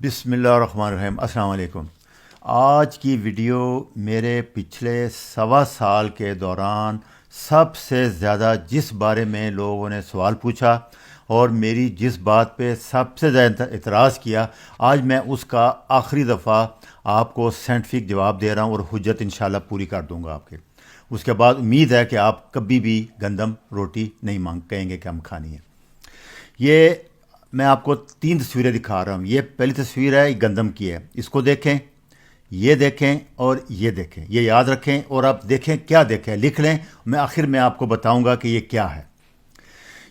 بسم اللہ الرحمن الرحیم. السلام علیکم. آج کی ویڈیو میرے پچھلے 1.25 سال کے دوران سب سے زیادہ جس بارے میں لوگوں نے سوال پوچھا اور میری جس بات پہ سب سے زیادہ اعتراض کیا، آج میں اس کا آخری دفعہ آپ کو سائنٹیفک جواب دے رہا ہوں اور حجت انشاءاللہ پوری کر دوں گا آپ کے. اس کے بعد امید ہے کہ آپ کبھی بھی گندم روٹی نہیں کہیں گے کہ ہم کھانی ہے. یہ میں آپ کو 3 تصویریں دکھا رہا ہوں. یہ پہلی تصویر ہے، یہ گندم کی ہے. اس کو دیکھیں، یہ دیکھیں اور یہ دیکھیں. یہ یاد رکھیں اور آپ دیکھیں کیا دیکھیں، لکھ لیں. میں آخر میں آپ کو بتاؤں گا کہ یہ کیا ہے.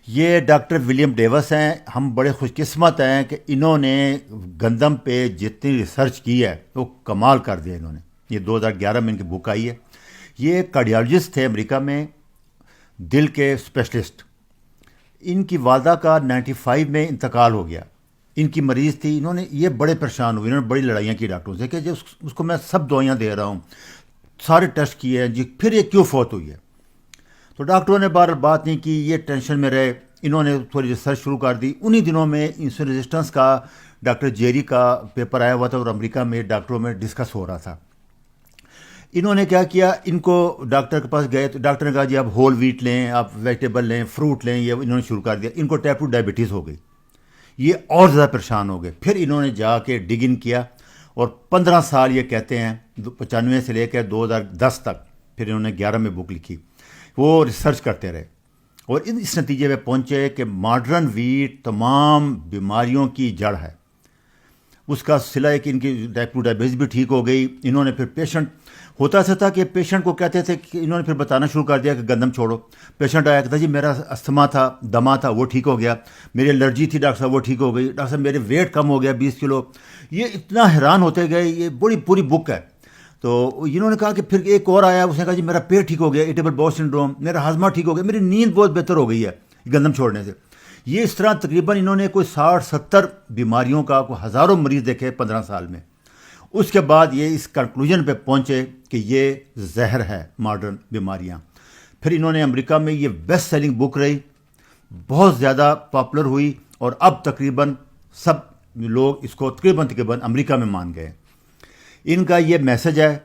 یہ ڈاکٹر ولیم ڈیوس ہیں. ہم بڑے خوش قسمت ہیں کہ انہوں نے گندم پہ جتنی ریسرچ کی ہے وہ کمال کر دیا انہوں نے. یہ 2011 میں ان کی بک آئی ہے. یہ کارڈیالوجسٹ تھے امریکہ میں، دل کے اسپیشلسٹ. ان کی والدہ کا 95 میں انتقال ہو گیا. ان کی مریض تھی. انہوں نے یہ بڑے پریشان ہوئے. انہوں نے بڑی لڑائیاں کی ڈاکٹروں سے کہ اس کو میں سب دوائیاں دے رہا ہوں، سارے ٹیسٹ کیے ہیں جی، پھر یہ کیوں فوت ہوئی ہے. تو ڈاکٹروں نے بار بات نہیں کی، یہ ٹینشن میں رہے. انہوں نے تھوڑی ریسرچ شروع کر دی. انہی دنوں میں انسولین ریزسٹنس کا ڈاکٹر جیری کا پیپر آیا ہوا تھا اور امریکہ میں ڈاکٹروں میں ڈسکس ہو رہا تھا. انہوں نے کیا کیا، ان کو ڈاکٹر کے پاس گئے تو ڈاکٹر نے کہا جی آپ ہول ویٹ لیں، آپ ویجیٹیبل لیں، فروٹ لیں. یہ انہوں نے شروع کر دیا. ان کو ٹائپ 2 ڈائبٹیز ہو گئی. یہ اور زیادہ پریشان ہو گئے. پھر انہوں نے جا کے ڈگ ان کیا اور 15 سال یہ کہتے ہیں 95 سے لے کے 2010 تک، پھر انہوں نے 11 میں بک لکھی. وہ ریسرچ کرتے رہے اور اس نتیجے پہ پہنچے کہ ماڈرن ویٹ تمام بیماریوں کی جڑ ہے. اس کا صلہ ہے کہ ان کی ٹائپ 2 ڈائبٹیز بھی ٹھیک ہو گئی. انہوں نے پھر پیشنٹ ہوتا ایسا تھا کہ پیشنٹ کو کہتے تھے کہ انہوں نے پھر بتانا شروع کر دیا کہ گندم چھوڑو. پیشنٹ آیا کہتا جی میرا استھما تھا، دما تھا، وہ ٹھیک ہو گیا. میری الرجی تھی ڈاکٹر صاحب، وہ ٹھیک ہو گئی. ڈاکٹر صاحب میرے ویٹ کم ہو گیا 20 کلو. یہ اتنا حیران ہوتے گئے. یہ بڑی پوری بک ہے. تو انہوں نے کہا کہ پھر ایک اور آیا، اس نے کہا جی میرا پیٹ ٹھیک ہو گیا، ایٹیبل باؤل سنڈروم، میرا ہاضمہ ٹھیک ہو گیا، میری نیند بہت بہتر ہو گئی ہے گندم چھوڑنے سے. یہ اس طرح تقریباً انہوں نے کوئی 60-70 بیماریوں کا کوئی ہزاروں مریض دیکھے 15 سال میں. اس کے بعد یہ اس کنکلوژن پہ پہنچے کہ یہ زہر ہے ماڈرن بیماریاں. پھر انہوں نے امریکہ میں یہ بیسٹ سیلنگ بک رہی، بہت زیادہ پاپولر ہوئی اور اب تقریباً سب لوگ اس کو تقریباً امریکہ میں مان گئے. ان کا یہ میسج ہے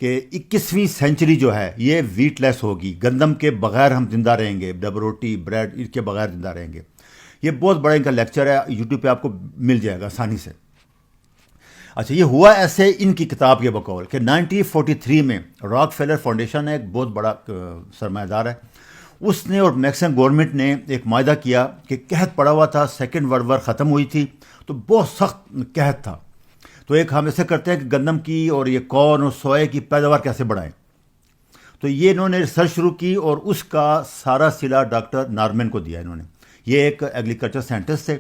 کہ 21ویں سینچری جو ہے یہ ویٹ لیس ہوگی. گندم کے بغیر ہم زندہ رہیں گے، ڈب روٹی بریڈ ان کے بغیر زندہ رہیں گے. یہ بہت بڑا ان کا لیکچر ہے، یوٹیوب پہ آپ کو مل جائے گا آسانی سے. اچھا، یہ ہوا ایسے ان کی کتاب کے بقول کہ 1943 میں راک فیلر فاؤنڈیشن ہے، ایک بہت بڑا سرمایہ دار ہے. اس نے اور میکسن گورنمنٹ نے ایک معاہدہ کیا کہ قحط پڑا ہوا تھا، سیکنڈ ورلڈ وار ختم ہوئی تھی تو بہت سخت قحط تھا. تو ایک ہم ایسے کرتے ہیں کہ گندم کی اور یہ کارن اور سوئے کی پیداوار کیسے بڑھائیں. تو یہ انہوں نے ریسرچ شروع کی اور اس کا سارا صلہ ڈاکٹر نارمن کو دیا انہوں نے. یہ ایک ایگریکلچر سائنٹسٹ تھے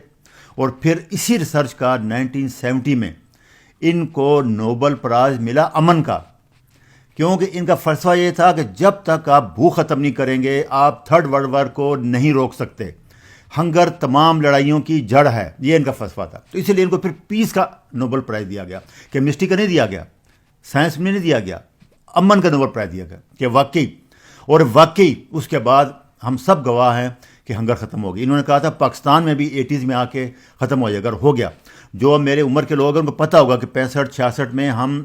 اور پھر اسی ریسرچ کا 1970 میں ان کو نوبل پرائز ملا امن کا، کیونکہ ان کا فلسفہ یہ تھا کہ جب تک آپ بھوک ختم نہیں کریں گے آپ تھرڈ ورلڈ وار کو نہیں روک سکتے. ہنگر تمام لڑائیوں کی جڑ ہے، یہ ان کا فلسفہ تھا. تو اسی لیے ان کو پھر پیس کا نوبل پرائز دیا گیا. کیمسٹری کا نہیں دیا گیا، سائنس میں نہیں دیا گیا، امن کا نوبل پرائز دیا گیا. کہ واقعی اس کے بعد ہم سب گواہ ہیں کہ ہنگر ختم ہو گئی. انہوں نے کہا تھا پاکستان میں بھی 80s میں آ کے ختم ہو جائے گا، ہو گیا. جو میرے عمر کے لوگ ہیں ان کو پتہ ہوگا کہ 65-66 میں ہم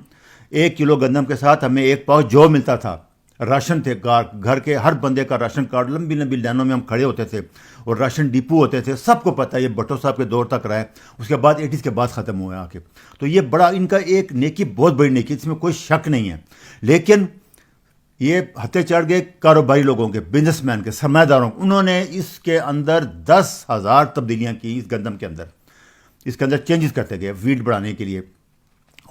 1 کلو گندم کے ساتھ ہمیں 1 پاؤ جو ملتا تھا. راشن تھے، گھر کے ہر بندے کا راشن کارڈ، لمبی لمبی لائنوں میں ہم کھڑے ہوتے تھے اور راشن ڈپو ہوتے تھے. سب کو پتہ ہے، یہ بھٹو صاحب کے دور تک رہا ہے. اس کے بعد 80s کے بعد ختم ہوئے آ کے. تو یہ بڑا ان کا ایک نیکی، بہت بڑی نیکی، اس میں کوئی شک نہیں ہے. لیکن یہ ہتھے چڑھ گئے کاروباری لوگوں کے، بزنس مین کے، سرمایہ داروں. انہوں نے اس کے اندر 10,000 تبدیلیاں کی. اس گندم کے اندر اس کے اندر چینجز کرتے گئے ویٹ بڑھانے کے لیے.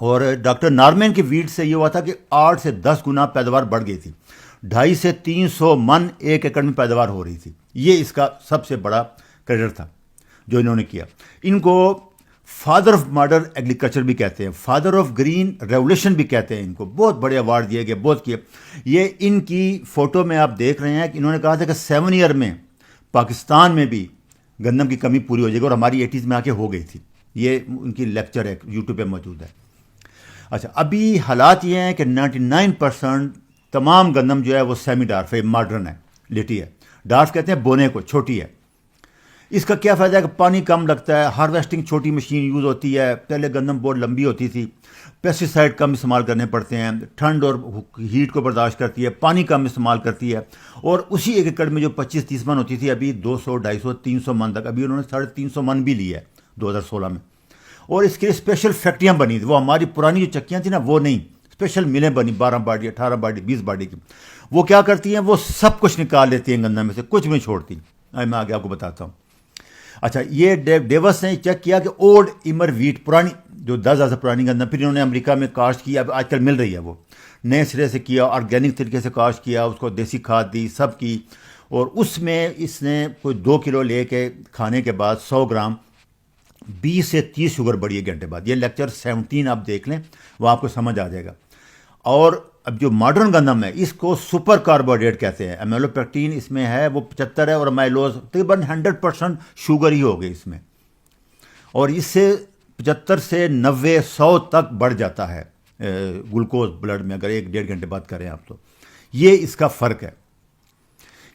اور ڈاکٹر نارمین کی ویٹ سے یہ ہوا تھا کہ 8 سے 10 گنا پیداوار بڑھ گئی تھی. 250 سے 300 من 1 ایکڑ میں پیداوار ہو رہی تھی. یہ اس کا سب سے بڑا کریڈٹ تھا جو انہوں نے کیا. ان کو فادر آف ماڈرن ایگریکلچر بھی کہتے ہیں، فادر آف گرین ریولیوشن بھی کہتے ہیں. ان کو بہت بڑے ایوارڈ دیے گئے، بہت کیے. یہ ان کی فوٹو میں آپ دیکھ رہے ہیں کہ انہوں نے کہا تھا کہ 7 ایئر میں پاکستان میں بھی گندم کی کمی پوری ہو جائے گی، اور ہماری 80s میں آ کے ہو گئی تھی. یہ ان کی لیکچر ہے، یوٹیوب پہ موجود ہے. اچھا، ابھی حالات یہ ہیں کہ 99% تمام گندم جو ہے وہ سیمی ڈارف ہے، ماڈرن ہے، لیٹی ہے. ڈارف کہتے ہیں بونے کو، چھوٹی ہے. اس کا کیا فائدہ ہے کہ پانی کم لگتا ہے، ہارویسٹنگ چھوٹی مشین یوز ہوتی ہے، پہلے گندم بہت لمبی ہوتی تھی، پیسٹی سائڈ کم استعمال کرنے پڑتے ہیں، ٹھنڈ اور ہیٹ کو برداشت کرتی ہے، پانی کم استعمال کرتی ہے، اور اسی ایک ایکڑ میں جو 25-30 من ہوتی تھی ابھی 200 250 300 من تک، ابھی انہوں نے 350 من بھی لی ہے 2016 میں. اور اس کے لیے اسپیشل فیکٹریاں بنی تھیں، وہ ہماری پرانی جو چکیاں تھیں نا وہ نہیں، اسپیشل ملیں بنی 12 باڈی 18 باڈی 20 باڈی کی. وہ کیا کرتی ہیں، وہ سب کچھ نکال لیتی ہیں گندم میں سے، کچھ بھی نہیں چھوڑتی. میں آگے آپ کو بتاتا ہوں. اچھا، یہ ڈیوس نے چیک کیا کہ اولڈ ایمر ویٹ، پرانی جو 10 سے پرانی گندم، پھر انہوں نے امریکہ میں کاشت کی، اب آج کل مل رہی ہے، وہ نئے سرے سے کیا، آرگینک طریقے سے کاشت کیا، اس کو دیسی کھاد دی، سب کی، اور اس میں اس نے کوئی 2 کلو لے کے کھانے کے بعد 100 گرام 20 سے 30 شوگر بڑھی ہے گھنٹے بعد. یہ لیکچر 17 آپ دیکھ لیں، وہ آپ کو سمجھ آ جائے گا. اور اب جو ماڈرن گندم ہے اس کو سپر کاربوہائیڈریٹ کہتے ہیں، امیلوپیکٹین اس میں ہے، وہ 75 ہے، اور امائلوز تقریباً 100% شوگر ہی ہو گئی اس میں، اور اس سے 75 سے 90 100 تک بڑھ جاتا ہے گلوکوز بلڈ میں اگر 1-1.5 گھنٹے بعد کریں آپ تو. یہ اس کا فرق ہے.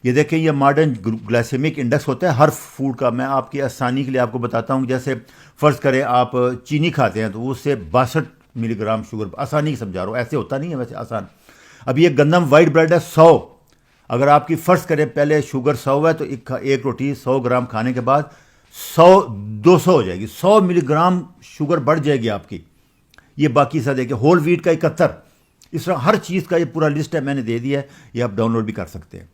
یہ دیکھیں، یہ ماڈرن گلائسیمک انڈیکس ہوتا ہے ہر فوڈ کا. میں آپ کی آسانی کے لیے آپ کو بتاتا ہوں، جیسے فرض کریں آپ چینی کھاتے ہیں تو اس سے 62 ملی گرام شوگر، آسانی سمجھا رہا ہوں، ایسے ہوتا نہیں ہے ویسے آسان. اب یہ گندم وائٹ بریڈ ہے 100، اگر آپ کی فرض کریں پہلے شوگر 100 ہے تو ایک روٹی 100 گرام کھانے کے بعد 200 ہو جائے گی، 100 ملی گرام شوگر بڑھ جائے گی آپ کی. یہ باقی سا دیکھیں، ہول ویٹ کا 71. اس طرح ہر چیز کا یہ پورا لسٹ ہے، میں نے دے دیا ہے، یہ آپ ڈاؤن لوڈ بھی کر سکتے ہیں.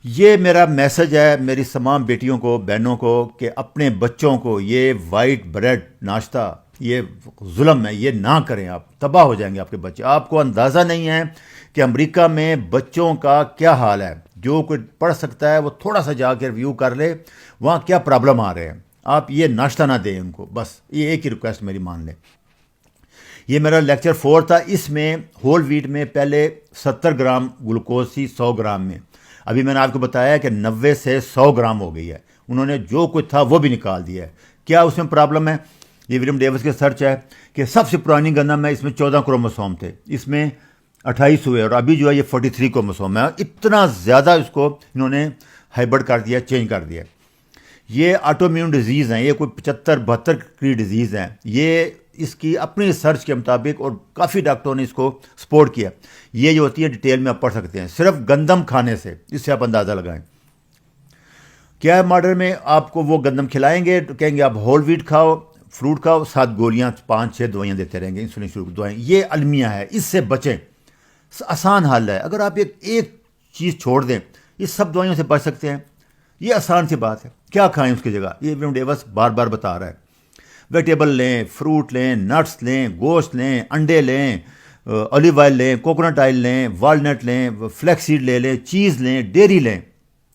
یہ میرا میسج ہے میری تمام بیٹیوں کو، بہنوں کو، کہ اپنے بچوں کو یہ وائٹ بریڈ ناشتہ، یہ ظلم ہے، یہ نہ کریں. آپ تباہ ہو جائیں گے آپ کے بچے. آپ کو اندازہ نہیں ہے کہ امریکہ میں بچوں کا کیا حال ہے. جو کوئی پڑھ سکتا ہے وہ تھوڑا سا جا کے ریویو کر لے، وہاں کیا پرابلم آ رہے ہیں. آپ یہ ناشتہ نہ دیں ان کو، بس یہ ایک ہی ریکویسٹ میری مان لیں. یہ میرا لیکچر 4 تھا. اس میں ہول ویٹ میں پہلے 70 گرام گلوکوز تھی 100 گرام میں، ابھی میں نے آپ کو بتایا کہ 90 سے 100 گرام ہو گئی ہے. انہوں نے جو کچھ تھا وہ بھی نکال دیا ہے. کیا اس میں پرابلم ہے؟ یہ ولیم ڈیوس کے سرچ ہے کہ سب سے پرانی گندم ہے، اس میں 14 کروموسوم تھے، اس میں 28 ہوئے، اور ابھی جو ہے یہ 43 کروموسوم ہے. اتنا زیادہ اس کو انہوں نے ہائبرڈ کر دیا، چینج کر دیا. یہ آٹو امیون ڈیزیز ہیں، یہ کوئی 75-72 کی ڈیزیز ہیں. یہ اس کی اپنی ریسرچ کے مطابق، اور کافی ڈاکٹروں نے اس کو سپورٹ کیا. یہ جو ہوتی ہے ڈیٹیل میں آپ پڑھ سکتے ہیں، صرف گندم کھانے سے، اس سے آپ اندازہ لگائیں. کیا ہے ماڈرن میں آپ کو وہ گندم کھلائیں گے تو کہیں گے آپ ہول ویٹ کھاؤ، فروٹ کھاؤ، 7 گولیاں 5-6 دوائیاں دیتے رہیں گے، انسولین شروع دوائیں. یہ المیہ ہے، اس سے بچیں. آسان حل ہے، اگر آپ ایک چیز چھوڑ دیں یہ سب دوائیوں سے بچ سکتے ہیں. یہ آسان سی بات ہے. کیا کھائیں اس کی جگہ؟ یہ ولیم ڈیوس بار بار بتا رہا ہے. ویجیٹیبل لیں، فروٹ لیں، نٹس لیں، گوشت لیں، انڈے لیں، اولیو آئل لیں، کوکونٹ آئل لیں، والنٹ لیں، فلیکس سیڈ لے لیں، چیز لیں، ڈیری لیں.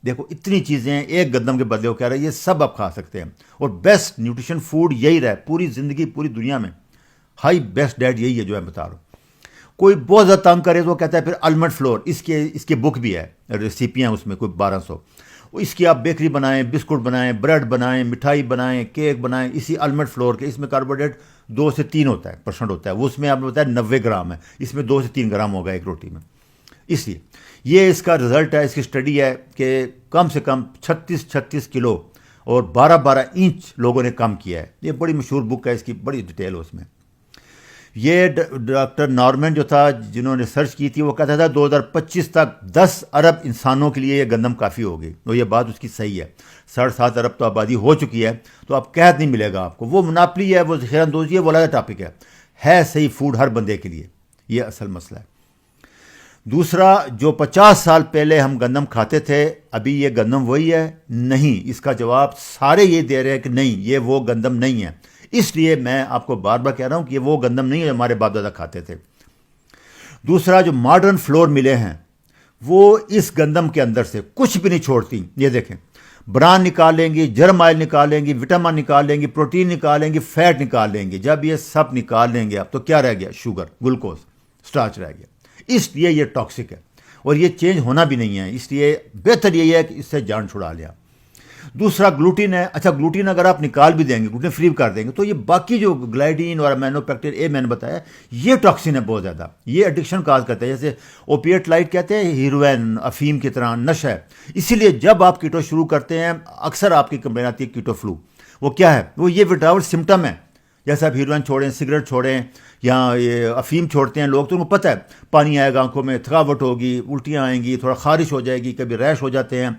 دیکھو اتنی چیزیں ہیں ایک گندم کے بدلے. وہ کہہ رہے ہیں یہ سب آپ کھا سکتے ہیں، اور بیسٹ نیوٹریشن فوڈ یہی رہے پوری زندگی، پوری دنیا میں. ہائی بیسٹ ڈائٹ یہی ہے جو میں بتا رہا ہوں. کوئی بہت زیادہ تنگ کرے تو وہ کہتا ہے پھر المنڈ فلور، اس کی بک بھی ہے، ریسیپیاں اس میں کوئی 1200. اس کی آپ بیکری بنائیں، بسکٹ بنائیں، بریڈ بنائیں، مٹھائی بنائیں، کیک بنائیں اسی المنڈ فلور کے. اس میں کاربوہائیڈریٹ 2 سے 3% ہوتا ہے. وہ اس میں آپ نے بتایا 90 گرام ہے، اس میں 2 سے 3 گرام ہوگا ایک روٹی میں. اس لیے یہ اس کا رزلٹ ہے، اس کی اسٹڈی ہے کہ کم سے کم 36 کلو اور 12 انچ لوگوں نے کم کیا ہے. یہ بڑی مشہور بک ہے، اس کی بڑی ڈیٹیل ہے اس میں. یہ ڈاکٹر نارمن جو تھا جنہوں نے سرچ کی تھی، وہ کہتا تھا 2025 تک 10 ارب انسانوں کے لیے یہ گندم کافی ہوگی. اور یہ بات اس کی صحیح ہے. 7.5 ارب تو آبادی ہو چکی ہے، تو اب قحط نہیں ملے گا آپ کو. وہ مناپلی ہے، وہ ذخیرہ اندوزی ہے، وہ علیحدہ ٹاپک ہے صحیح فوڈ ہر بندے کے لیے. یہ اصل مسئلہ ہے. دوسرا، جو 50 سال پہلے ہم گندم کھاتے تھے، ابھی یہ گندم وہی ہے؟ نہیں. اس کا جواب سارے یہ دے رہے ہیں کہ نہیں، یہ وہ گندم نہیں ہے. اس لیے میں آپ کو بار بار کہہ رہا ہوں کہ یہ وہ گندم نہیں ہے جو ہمارے باپ دادا کھاتے تھے. دوسرا، جو ماڈرن فلور ملے ہیں وہ اس گندم کے اندر سے کچھ بھی نہیں چھوڑتی. یہ دیکھیں، بران نکال لیں گی، جرم آئل نکال لیں گی، وٹامن نکال لیں گی، پروٹین نکال لیں گی، فیٹ نکال لیں گی. جب یہ سب نکال لیں گے آپ تو کیا رہ گیا؟ شوگر، گلوکوز، سٹارچ رہ گیا. اس لیے یہ ٹاکسک ہے، اور یہ چینج ہونا بھی نہیں ہے. اس لیے بہتر یہی ہے کہ اس سے جان چھڑا لیا. دوسرا گلوٹین ہے. اچھا گلوٹین اگر آپ نکال بھی دیں گے, گلوٹین فری کر دیں گے, تو یہ باقی جو گلائڈین اور امینوپیکٹین اے میں نے بتایا یہ ٹاکسن ہے بہت زیادہ, یہ ایڈکشن کاز کرتا ہے. جیسے اوپیٹ لائٹ کہتے ہیں, ہیروئن افیم کی طرح نشہ ہے. اسی لیے جب آپ کیٹو شروع کرتے ہیں اکثر آپ کی کمپلین آتی ہے کیٹو فلو. وہ کیا ہے؟ وہ یہ ودراول سمٹم ہے. جیسے آپ ہیروئن چھوڑیں, سگریٹ چھوڑیں یا یہ افیم چھوڑتے ہیں لوگ, تو ان کو پتہ ہے پانی آئے گا آنکھوں میں, تھکاوٹ ہوگی, الٹیاں آئیں گی, تھوڑا خارش ہو جائے گی, کبھی ریش ہو جاتے ہیں,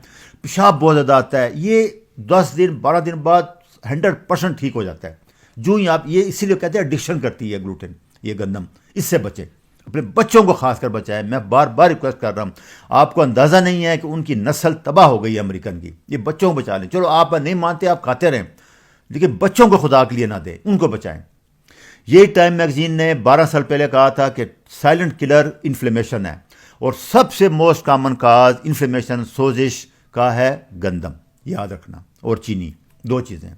پیشاب بہت زیادہ آتا ہے. یہ 10 دن 12 دن بعد 100% ٹھیک ہو جاتا ہے. جو ہی آپ, یہ اسی لیے کہتے ہیں ایڈکشن کرتی ہے گلوٹین, یہ گندم. اس سے بچیں, اپنے بچوں کو خاص کر بچائیں. میں بار بار ریکویسٹ کر رہا ہوں, آپ کو اندازہ نہیں ہے کہ ان کی نسل تباہ ہو گئی ہے امریکن کی. یہ بچوں کو بچا لیں. چلو آپ نہیں مانتے, آپ کھاتے رہیں, لیکن بچوں کو خدا کے لیے نہ دیں, ان کو بچائیں. یہی ٹائم میگزین نے 12 سال پہلے کہا تھا کہ سائلنٹ کلر انفلیمیشن ہے, اور سب سے موسٹ کامن کاز انفلیمیشن سوزش کا ہے گندم. یاد رکھنا, اور چینی, 2 چیزیں.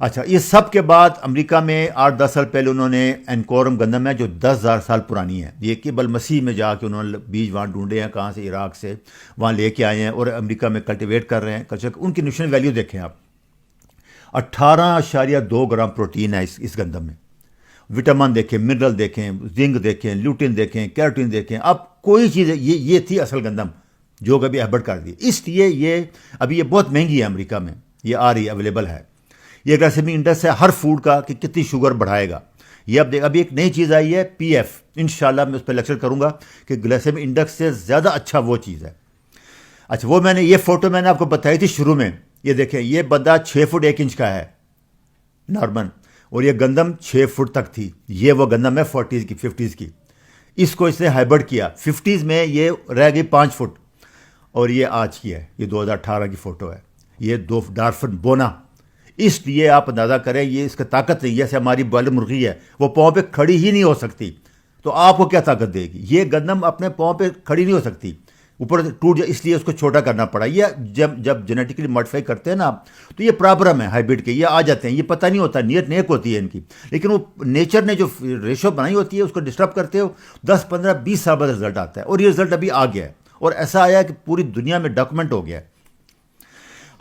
اچھا, یہ سب کے بعد امریکہ میں 8-10 سال پہلے انہوں نے اینکورم گندم ہے جو 10,000 سال پرانی ہے. یہ کہ مسیح میں جا کے انہوں نے بیج وہاں ڈھونڈے ہیں, کہاں سے, عراق سے, وہاں لے کے آئے ہیں اور امریکہ میں کلٹیویٹ کر رہے ہیں. ان کی نیوٹریشن ویلیو دیکھیں آپ, 18.2 گرام پروٹین ہے اس گندم میں. وٹامن دیکھیں, منرل دیکھیں, زنک دیکھیں, لیوٹین دیکھیں, کیروٹین دیکھیں. اب کوئی چیز, یہ تھی اصل گندم جو کبھی ایبٹ کر دی. اس لیے یہ ابھی یہ بہت مہنگی ہے امریکہ میں, یہ آ رہی اویلیبل ہے. یہ گلائسیمک انڈیکس ہے ہر فوڈ کا کہ کتنی شوگر بڑھائے گا. یہ ابھی ایک نئی چیز آئی ہے پی ایف, انشاءاللہ میں اس پہ لیکچر کروں گا کہ گلائسیمک انڈیکس سے زیادہ اچھا وہ چیز ہے. اچھا, وہ یہ فوٹو میں نے آپ کو بتائی تھی شروع میں. یہ دیکھیں, یہ بندہ 6 فٹ 1 انچ کا ہے نارمل, اور یہ گندم 6 فٹ تک تھی. یہ وہ گندم ہے 40s کی 50s کی. اس کو اس نے ہائبرڈ کیا 50s میں, یہ رہ گئی 5 فٹ, اور یہ آج کی ہے, یہ 2018 کی فوٹو ہے. یہ 2 ڈارفن بونا. اس لیے آپ اندازہ کریں, یہ اس کا طاقت نہیں, جیسے ہماری بوائلر مرغی ہے, وہ پاؤں پہ کھڑی ہی نہیں ہو سکتی, تو آپ کو کیا طاقت دے گی؟ یہ گندم اپنے پاؤں پہ کھڑی نہیں ہو سکتی, اوپر ٹوٹ جائے, اس لیے اس کو چھوٹا کرنا پڑا. یہ جب جینیٹیکلی ماڈیفائی کرتے ہیں نا, تو یہ پرابلم ہے ہائبرڈ کے, یہ آ جاتے ہیں, یہ پتہ نہیں ہوتا, نیت نیک ہوتی ہے ان کی, لیکن وہ نیچر نے جو ریشو بنائی ہوتی ہے اس کو ڈسٹرب کرتے ہو, 10-15-20 سال بعد رزلٹ آتا ہے. اور یہ رزلٹ ابھی آ گیا ہے, اور ایسا آیا کہ پوری دنیا میں ڈاکومنٹ ہو گیا ہے.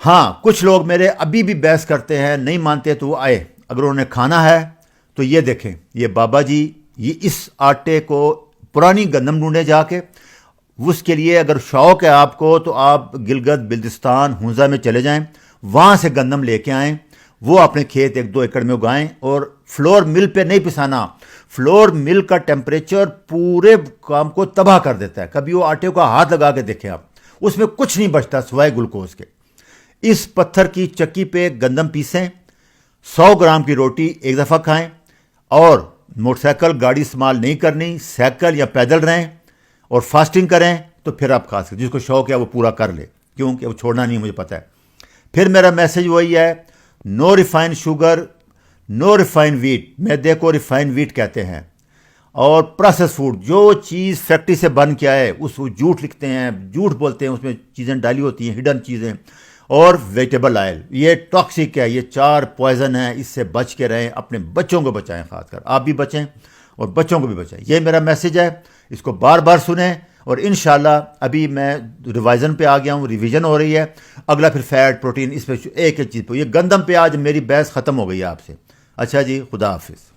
ہاں, کچھ لوگ میرے ابھی بھی بحث کرتے ہیں, نہیں مانتے, تو وہ آئے, اگر انہوں نے کھانا ہے تو یہ دیکھیں, یہ بابا جی, یہ اس آٹے کو پرانی گندم ڈھونڈے جا کے. اس کے لیے اگر شوق ہے آپ کو تو آپ گلگت بلتستان ہنزا میں چلے جائیں, وہاں سے گندم لے کے آئیں, وہ اپنے کھیت 1-2 ایکڑ میں اگائیں, اور فلور مل پہ نہیں پسانا. فلور مل کا ٹیمپریچر پورے کام کو تباہ کر دیتا ہے. کبھی وہ آٹے کا ہاتھ لگا کے دیکھیں آپ, اس میں کچھ نہیں بچتا سوائے گلوکوز کے. اس پتھر کی چکی پہ گندم پیسیں, 100 گرام کی روٹی ایک دفعہ کھائیں, اور موٹر سائیکل گاڑی استعمال نہیں کرنی, سائیکل یا پیدل رہیں, اور فاسٹنگ کریں, تو پھر آپ کھا سکتے. جس کو شوق ہے وہ پورا کر لے, کیونکہ وہ چھوڑنا نہیں, مجھے پتہ ہے. پھر میرا میسج وہی ہے, نو ریفائن شوگر, نو ریفائن ویٹ. میدے کو ریفائن ویٹ کہتے ہیں. اور پروسیس فوڈ, جو چیز فیکٹری سے بن کے آئے اس کو جھوٹ لکھتے ہیں, جھوٹ بولتے ہیں, اس میں چیزیں ڈالی ہوتی ہیں, ہڈن چیزیں. اور ویجیٹیبل آئل, یہ ٹاکسک ہے, یہ 4 پوائزن ہیں, اس سے بچ کے رہیں. اپنے بچوں کو بچائیں, خاص کر آپ بھی بچیں اور بچوں کو بھی بچائیں. یہ میرا میسج ہے, اس کو بار بار سنیں. اور انشاءاللہ ابھی میں ریوائزن پہ آ گیا ہوں, ریویژن ہو رہی ہے. اگلا پھر فیٹ, پروٹین, اس پہ ایک ایک چیز پہ. یہ گندم پہ آج میری بحث ختم ہو گئی ہے آپ سے. اچھا جی, خدا حافظ.